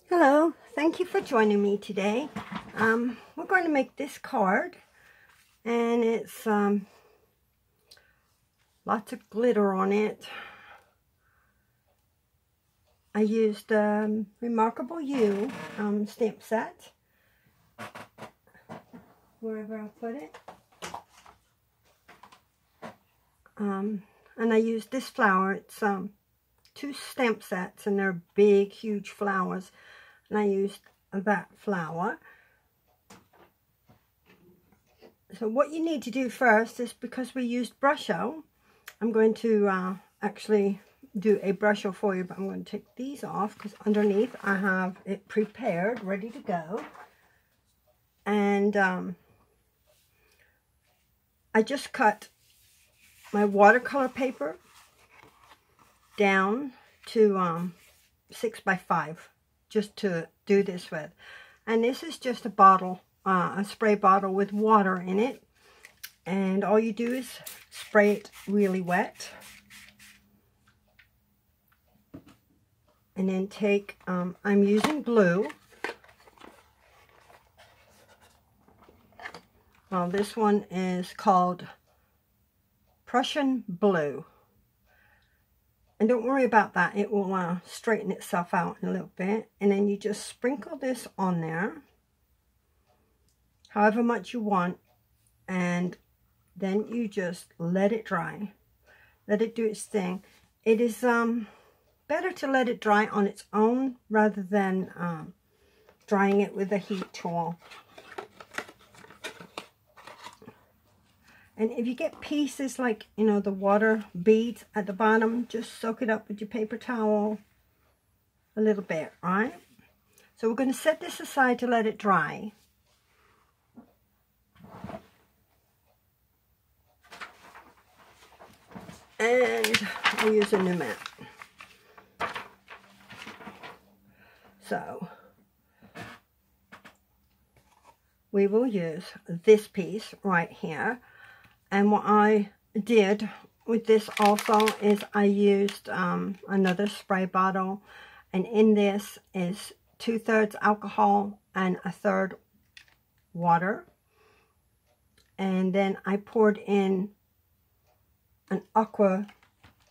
Hello, thank you for joining me today. We're going to make this card, and it's lots of glitter on it. I used Remarkable You stamp set, wherever I put it. And I used this flower. It's 2 stamp sets, and they're big, huge flowers. And I used that flower. So what you need to do first is, because we used Brusho, I'm going to actually do a Brusho for you, but I'm going to take these off because underneath I have it prepared, ready to go. And I just cut my watercolor paper down to 6 by 5. Just to do this with. And this is just a bottle, a spray bottle with water in it. And all you do is spray it really wet. And then take, I'm using blue. Well, this one is called Prussian Blue. And don't worry about that. It will straighten itself out in a little bit. And then you just sprinkle this on there, however much you want. And then you just let it dry. Let it do its thing. It is better to let it dry on its own rather than drying it with a heat tool. And if you get pieces like, you know, the water beads at the bottom, just soak it up with your paper towel a little bit, right? So we're going to set this aside to let it dry. And I'll use a new mat. So we will use this piece right here. And what I did with this also is I used another spray bottle, and in this is 2/3 alcohol and 1/3 water. And then I poured in an aqua,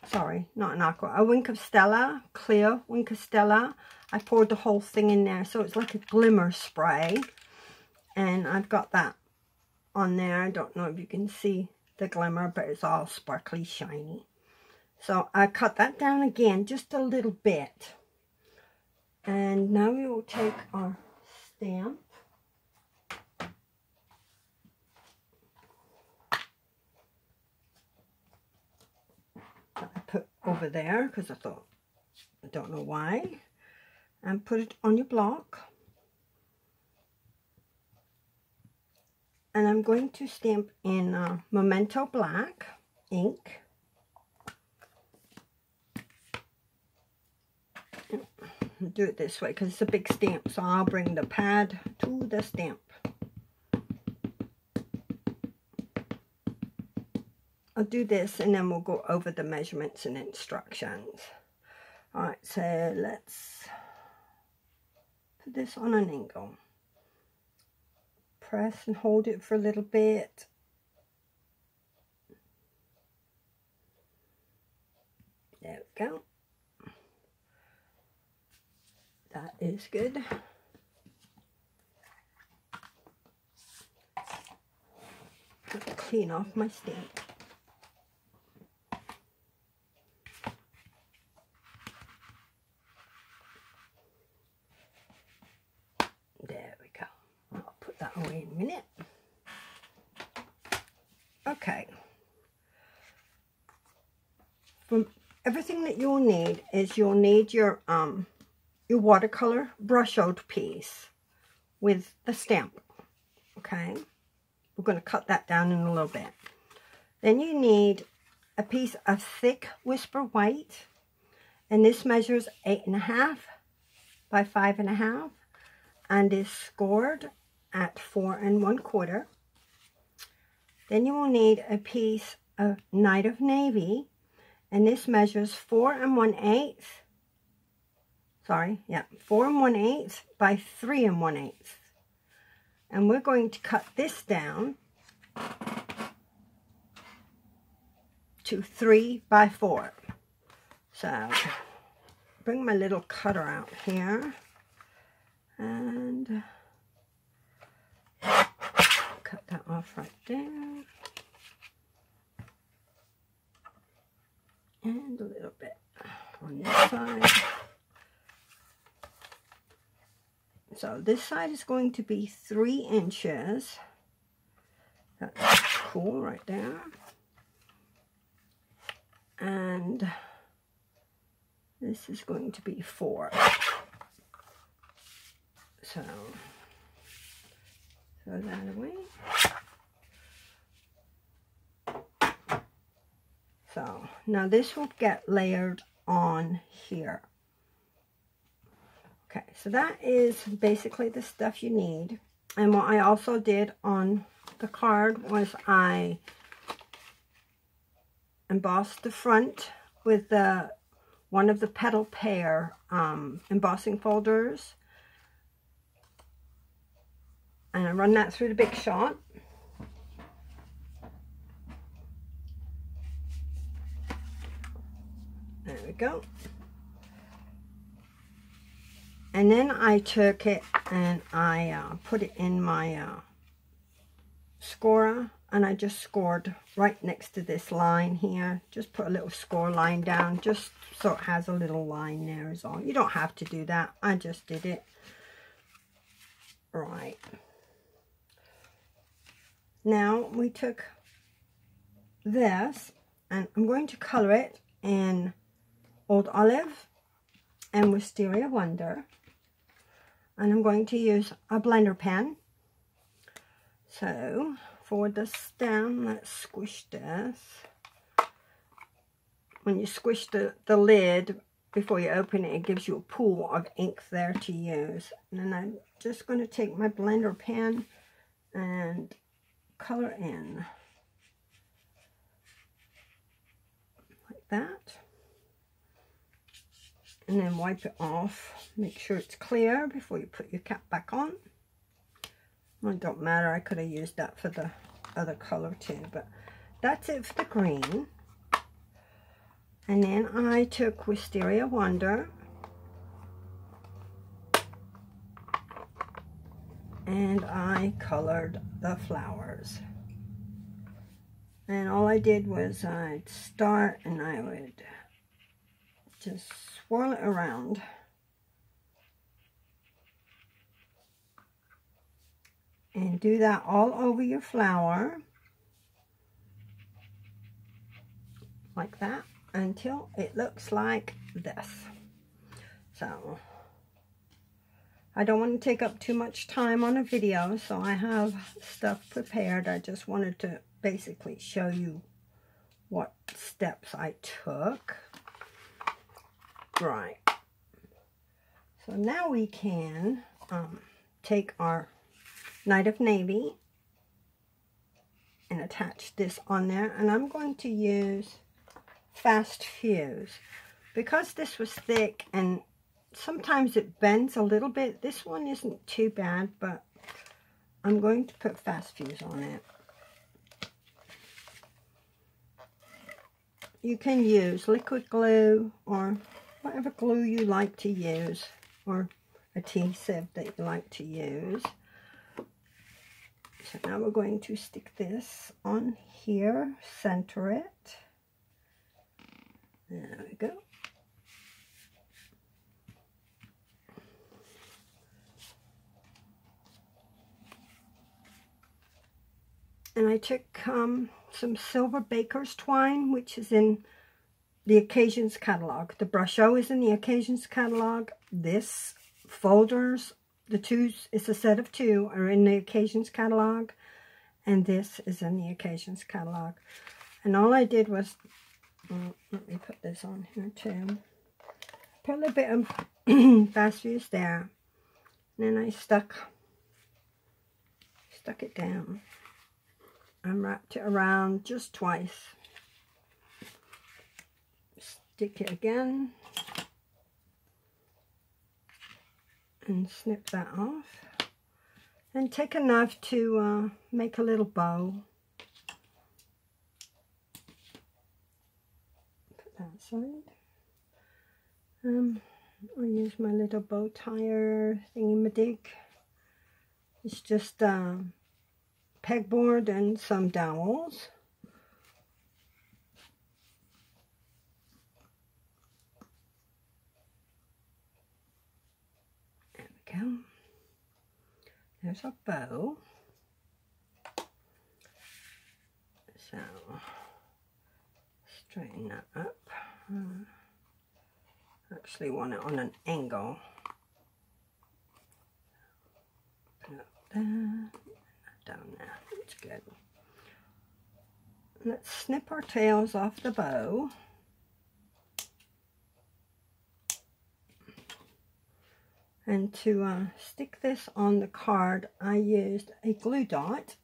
sorry, not an aqua, a Wink of Stella, clear Wink of Stella. I poured the whole thing in there, so it's like a glimmer spray. And I've got that on there. I don't know if you can see the glimmer, but it's all sparkly shiny. So I cut that down again just a little bit. And now we will take our stamp. That I put over there because I thought, I don't know why. And put it on your block. And I'm going to stamp in Memento Black ink. Do it this way because it's a big stamp, so I'll bring the pad to the stamp. I'll do this and then we'll go over the measurements and instructions. Alright, so let's put this on an angle. Press and hold it for a little bit. There we go. That is good. Clean off my stamp. There we go. I'll put that away in a minute. Okay. From everything that you'll need is you'll need your watercolor brushed piece with the stamp. Okay. We're going to cut that down in a little bit. Then you need a piece of thick Whisper White, and this measures 8.5 by 5.5 and is scored at 4 1/4. Then you will need a piece of Night of Navy, and this measures 4 1/8, sorry, yeah, 4 1/8 by 3 1/8. And we're going to cut this down to 3 by 4. So bring my little cutter out here and cut that off right there. And a little bit on this side. So this side is going to be 3 inches. That's cool right there. And this is going to be 4. So throw that away. So now this will get layered on here. Okay, so that is basically the stuff you need. And what I also did on the card was I embossed the front with one of the petal pair embossing folders. And I run that through the Big Shot. There we go. And then I took it and I put it in my scorer, and I just scored right next to this line here. Just put a little score line down just so it has a little line there is all. You don't have to do that. I just did it. Right. Now we took this and I'm going to color it in Old Olive and Wisteria Wonder. And I'm going to use a blender pen. So for the stem, let's squish this. When you squish the lid before you open it, it gives you a pool of ink there to use. And then I'm just going to take my blender pen and color in like that. And then wipe it off. Make sure it's clear before you put your cap back on. Well, it don't matter. I could have used that for the other color too. But that's it for the green. And then I took Wisteria Wonder. And I colored the flowers. And all I did was I'd start and I would just swirl it around. And do that all over your flower. Like that. Until it looks like this. So, I don't want to take up too much time on a video, so I have stuff prepared. I just wanted to basically show you what steps I took. Right. So now we can take our Night of Navy and attach this on there. And I'm going to use Fast Fuse. Because this was thick and sometimes it bends a little bit. This one isn't too bad, but I'm going to put Fast Fuse on it. You can use liquid glue or whatever glue you like to use, or adhesive that you like to use. So now we're going to stick this on here, center it. There we go. And I took some silver baker's twine, which is in the Occasions catalog. The Brusho is in the Occasions catalog. This folders, the twos, it's a set of 2, are in the Occasions catalog. And this is in the Occasions catalog. And all I did was, let me put this on here too. Put a little bit of Fast Fuse there. And then I stuck it down. And wrapped it around just twice. Stick it again. and snip that off. And take a knife to make a little bow. Put that aside. I'll use my little bow tire thingy-ma-dig. It's just pegboard and some dowels. There we go. There's our bow. So, straighten that up. Actually want it on an angle. Put it up there, down there. That's good. Let's snip our tails off the bow. And to stick this on the card, I used a glue dot.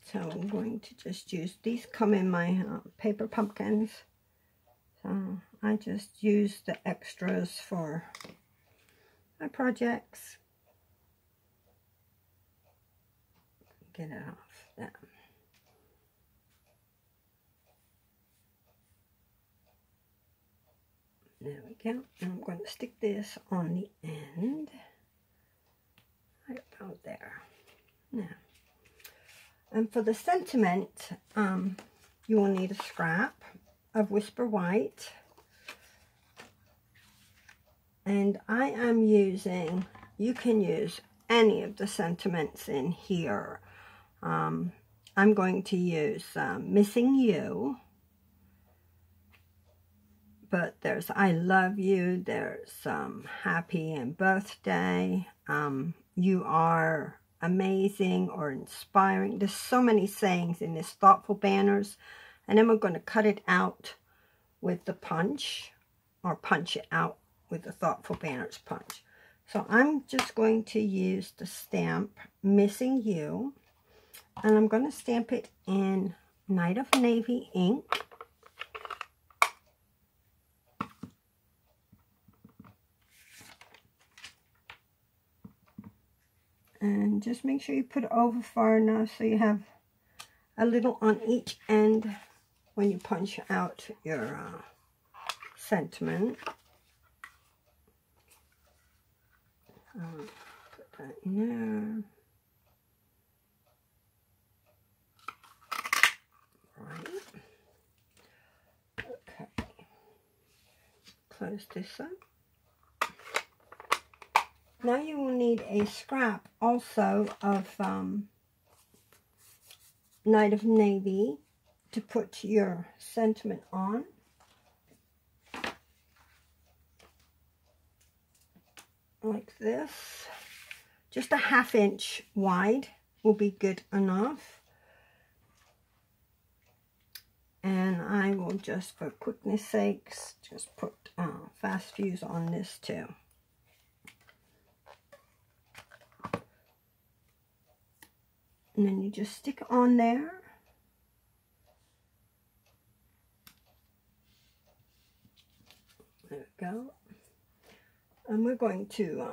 So I'm going to just use, these come in my paper pumpkins. So I just use the extras for my projects. Get it off there. There we go. And I'm going to stick this on the end. Right about there. Now, and for the sentiment, you will need a scrap of Whisper White. And I am using, you can use any of the sentiments in here. I'm going to use Missing You. But there's I Love You, there's Happy and Birthday, You Are Amazing or Inspiring. There's so many sayings in this Thoughtful Banners. And then we're going to cut it out with the punch, or punch it out with the Thoughtful Banners punch. So I'm just going to use the stamp Missing You. And I'm going to stamp it in Night of Navy ink. And just make sure you put it over far enough so you have a little on each end when you punch out your sentiment. Put that in there. Right. Okay. Close this up. Now you will need a scrap also of Night of Navy to put your sentiment on. Like this. Just a 1/2 inch wide will be good enough. And I will just, for quickness sakes, just put fast fuse on this too. And then you just stick it on there. There we go. And we're going to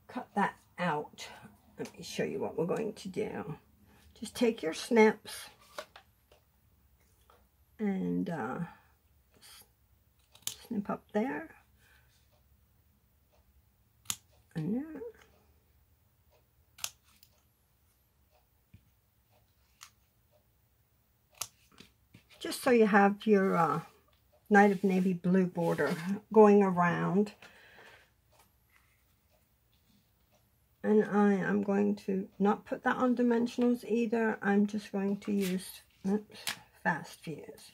cut that out. Let me show you what we're going to do. Just take your snips and snip up there and there. Just so you have your Night of Navy blue border going around. And I am going to not put that on dimensionals either. I'm just going to use fast fuse.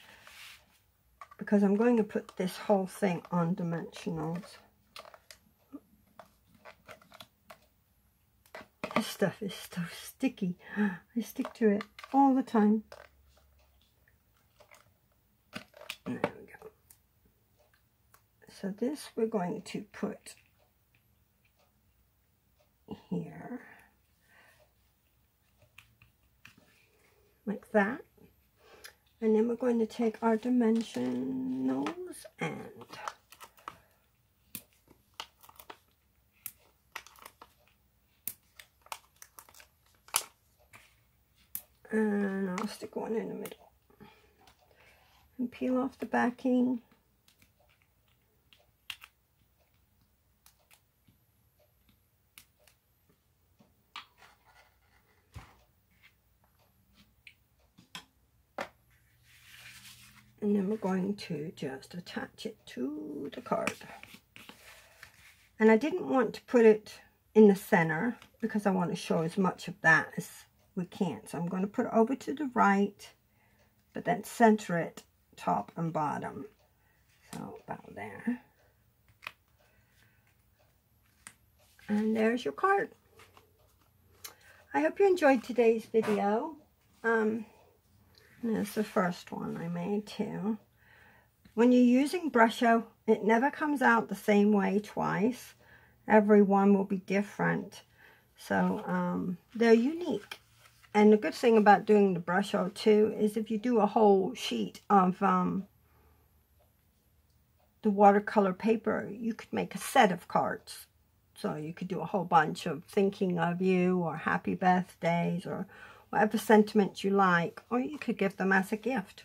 Because I'm going to put this whole thing on dimensionals. This stuff is so sticky. I stick to it all the time. There we go. So this we're going to put here, like that. And then we're going to take our dimensionals and And I'll stick one in the middle. And peel off the backing. And then we're going to just attach it to the card. And I didn't want to put it in the center because I want to show as much of that as we can. So I'm going to put it over to the right, but then center it top and bottom. So about there. And there's your card. I hope you enjoyed today's video. There's the first one I made too. When you're using Brusho, it never comes out the same way twice. Every one will be different. So they're unique. And the good thing about doing the Brusho too is if you do a whole sheet of the watercolor paper, you could make a set of cards. So you could do a whole bunch of thinking of you or happy birthdays or whatever sentiment you like, or you could give them as a gift.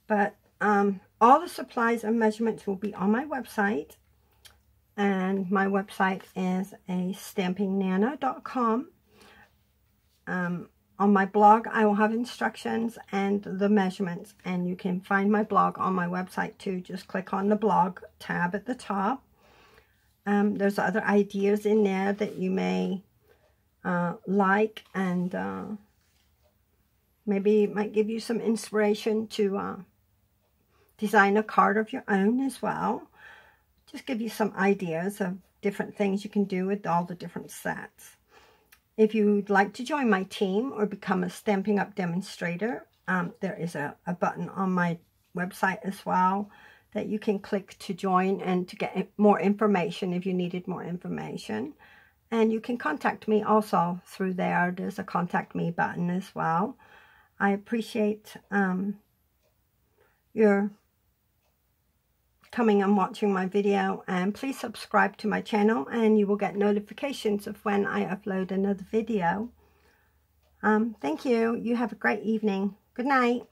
But all the supplies and measurements will be on my website, and my website is stampingnana.com. On my blog, I will have instructions and the measurements, and you can find my blog on my website too. Just click on the blog tab at the top. There's other ideas in there that you may like, and maybe it might give you some inspiration to design a card of your own as well. Just give you some ideas of different things you can do with all the different sets. If you'd like to join my team or become a Stampin' Up! Demonstrator, there is a button on my website as well that you can click to join and to get more information if you needed more information. And you can contact me also through there. There's a contact me button as well. I appreciate your coming and watching my video, and please subscribe to my channel and you will get notifications of when I upload another video. Thank you. You have a great evening. Good night.